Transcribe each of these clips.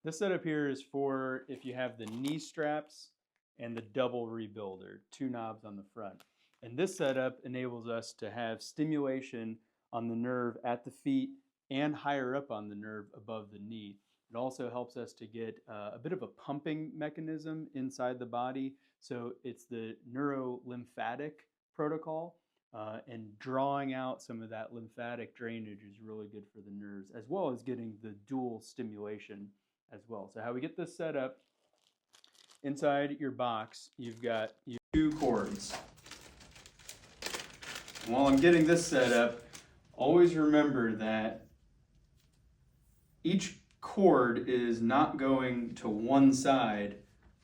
This setup here is for if you have the knee straps and the double rebuilder, 2 knobs on the front. And this setup enables us to have stimulation on the nerve at the feet and higher up on the nerve above the knee. It also helps us to get a bit of a pumping mechanism inside the body. So it's the neurolymphatic protocol, and drawing out some of that lymphatic drainage is really good for the nerves, as well as getting the dual stimulation as well. So how we get this set up, inside your box, you've got your 2 cords. And while I'm getting this set up, always remember that each cord is not going to one side,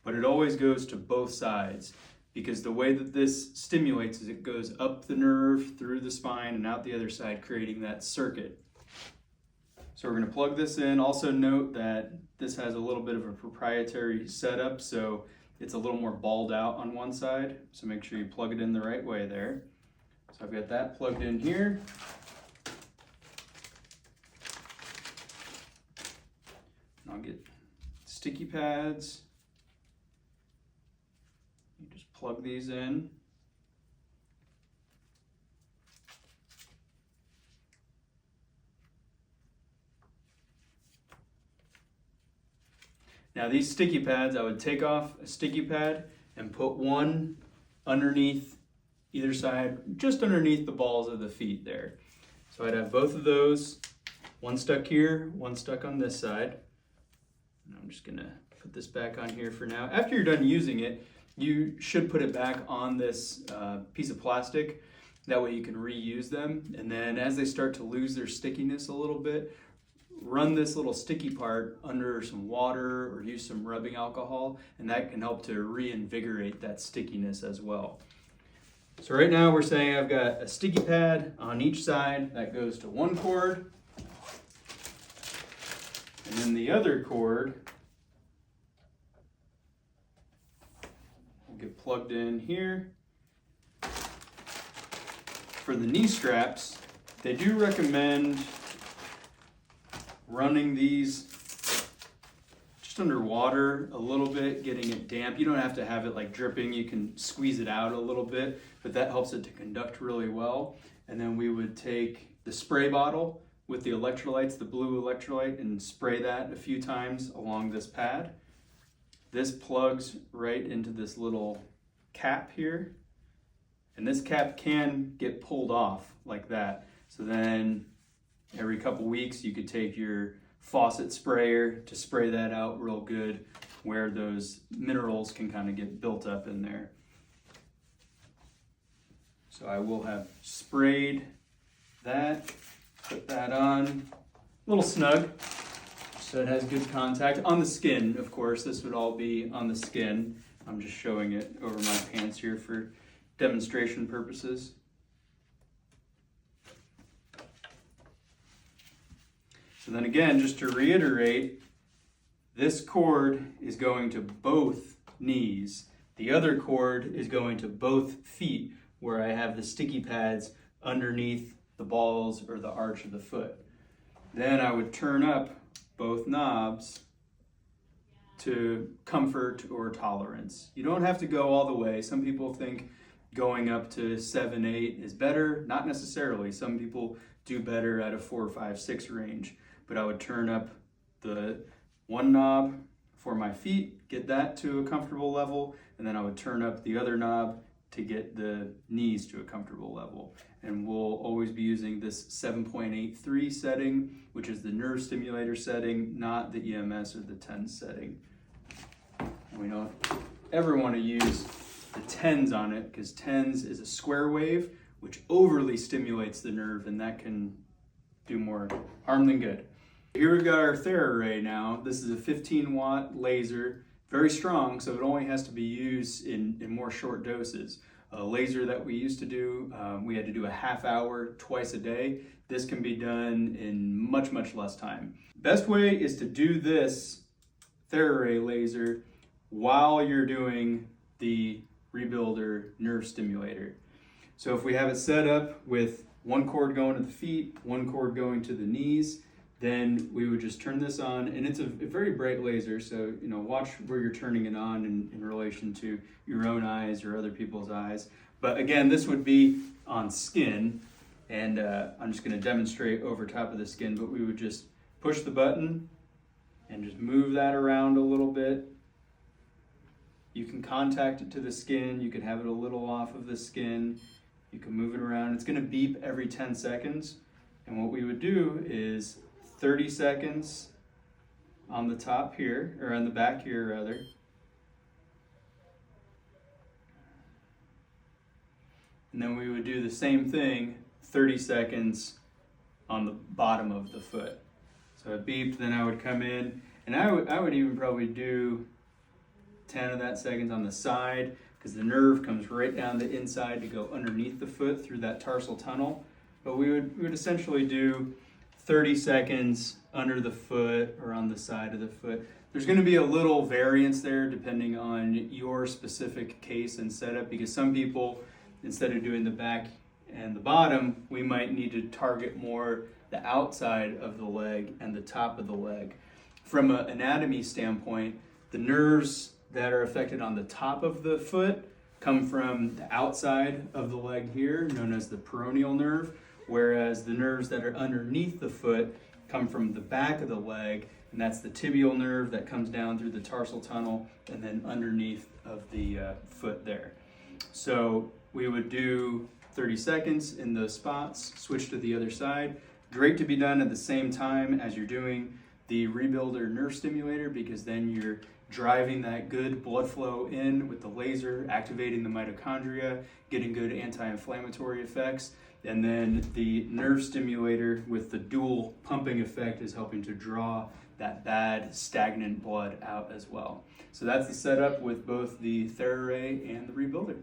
but it always goes to both sides, because the way that this stimulates is it goes up the nerve, through the spine, and out the other side, creating that circuit. So we're going to plug this in. Also note that this has a little bit of a proprietary setup, so it's a little more balled out on one side. So make sure you plug it in the right way there. So I've got that plugged in here. And I'll get sticky pads. You just plug these in. Now these sticky pads, I would take off a sticky pad and put one underneath either side, just underneath the balls of the feet there. So I'd have both of those, one stuck here, one stuck on this side. And I'm just gonna put this back on here for now. After you're done using it, you should put it back on this piece of plastic. That way you can reuse them. And then as they start to lose their stickiness a little bit, run this little sticky part under some water or use some rubbing alcohol, and that can help to reinvigorate that stickiness as well. So right now we're saying I've got a sticky pad on each side that goes to one cord, and then the other cord will get plugged in here. For the knee straps, they do recommend running these just under water a little bit, getting it damp. You don't have to have it like dripping. You can squeeze it out a little bit, but that helps it to conduct really well. And then we would take the spray bottle with the electrolytes, the blue electrolyte, and spray that a few times along this pad. This plugs right into this little cap here. And this cap can get pulled off like that. So then every couple weeks, you could take your faucet sprayer to spray that out real good, where those minerals can kind of get built up in there. So I will have sprayed that, put that on, a little snug, so it has good contact on the skin. Of course, this would all be on the skin. I'm just showing it over my pants here for demonstration purposes. So then again, just to reiterate, this cord is going to both knees. The other cord is going to both feet, where I have the sticky pads underneath the balls or the arch of the foot. Then I would turn up both knobs to comfort or tolerance. You don't have to go all the way. Some people think going up to 7, 8 is better. Not necessarily. Some people do better at a 4, 5, 6 range. But I would turn up the one knob for my feet, get that to a comfortable level, and then I would turn up the other knob to get the knees to a comfortable level. And we'll always be using this 7.83 setting, which is the nerve stimulator setting, not the EMS or the TENS setting. And we don't ever want to use the TENS on it, because TENS is a square wave, which overly stimulates the nerve, and that can do more harm than good. Here we've got our TheraRay now. This is a 15-watt laser, very strong, so it only has to be used in more short doses. A laser that we used to do, we had to do a half hour twice a day. This can be done in much, much less time. Best way is to do this TheraRay laser while you're doing the Rebuilder nerve stimulator. So if we have it set up with one cord going to the feet, one cord going to the knees, Then we would just turn this on, and it's a very bright laser, so watch where you're turning it on in relation to your own eyes or other people's eyes. But again, this would be on skin, and I'm just going to demonstrate over top of the skin, but we would just push the button and just move that around a little bit. You can contact it to the skin, you can have it a little off of the skin, you can move it around. It's going to beep every 10 seconds, and what we would do is 30 seconds on the top here, or on the back here rather. And then we would do the same thing, 30 seconds on the bottom of the foot. So it beeped, then I would come in, and I would even probably do 10 of that seconds on the side, because the nerve comes right down the inside to go underneath the foot through that tarsal tunnel. But we would essentially do 30 seconds under the foot or on the side of the foot. There's going to be a little variance there depending on your specific case and setup, because some people, instead of doing the back and the bottom, we might need to target more the outside of the leg and the top of the leg. From an anatomy standpoint, the nerves that are affected on the top of the foot come from the outside of the leg here, known as the peroneal nerve, whereas the nerves that are underneath the foot come from the back of the leg, and that's the tibial nerve that comes down through the tarsal tunnel and then underneath of the foot there. So we would do 30 seconds in those spots, switch to the other side. Great to be done at the same time as you're doing the Rebuilder nerve stimulator, because then you're driving that good blood flow in with the laser, activating the mitochondria, getting good anti-inflammatory effects. And then the nerve stimulator with the dual pumping effect is helping to draw that bad stagnant blood out as well. So that's the setup with both the TheraRay and the Rebuilder.